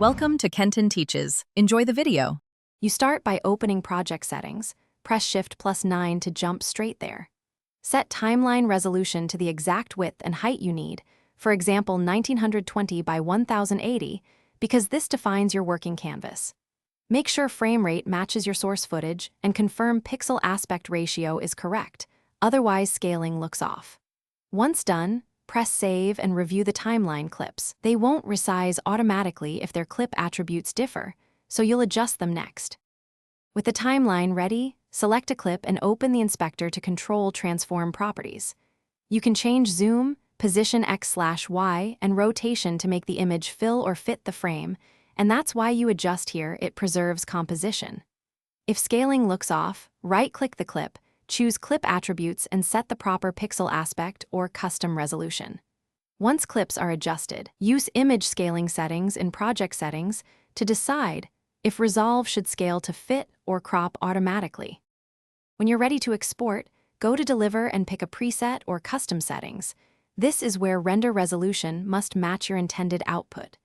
Welcome to Kenton Teaches. Enjoy the video. You start by opening project settings. Press Shift+9 to jump straight there. Set timeline resolution to the exact width and height you need, for example 1920 by 1080, because this defines your working canvas. Make sure frame rate matches your source footage and confirm pixel aspect ratio is correct, otherwise scaling looks off. Once done, press Save and review the timeline clips. They won't resize automatically if their clip attributes differ, so you'll adjust them next. With the timeline ready, select a clip and open the inspector to control transform properties. You can change zoom, position X/Y, and rotation to make the image fill or fit the frame, and that's why you adjust here. It preserves composition. If scaling looks off, right-click the clip, choose Clip Attributes and set the proper pixel aspect or custom resolution. Once clips are adjusted, use Image Scaling Settings in Project Settings to decide if Resolve should scale to fit or crop automatically. When you're ready to export, go to Deliver and pick a preset or custom settings. This is where render resolution must match your intended output.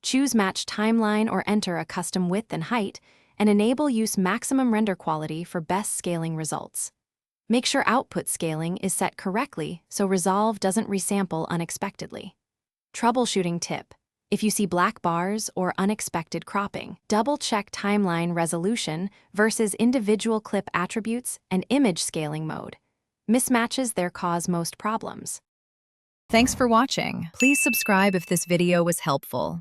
Choose Match Timeline or enter a custom width and height, and enable Use Maximum Render Quality for best scaling results. Make sure output scaling is set correctly so Resolve doesn't resample unexpectedly. Troubleshooting tip: if you see black bars or unexpected cropping, double-check timeline resolution versus individual clip attributes and image scaling mode. Mismatches there cause most problems. Thanks for watching. Please subscribe if this video was helpful.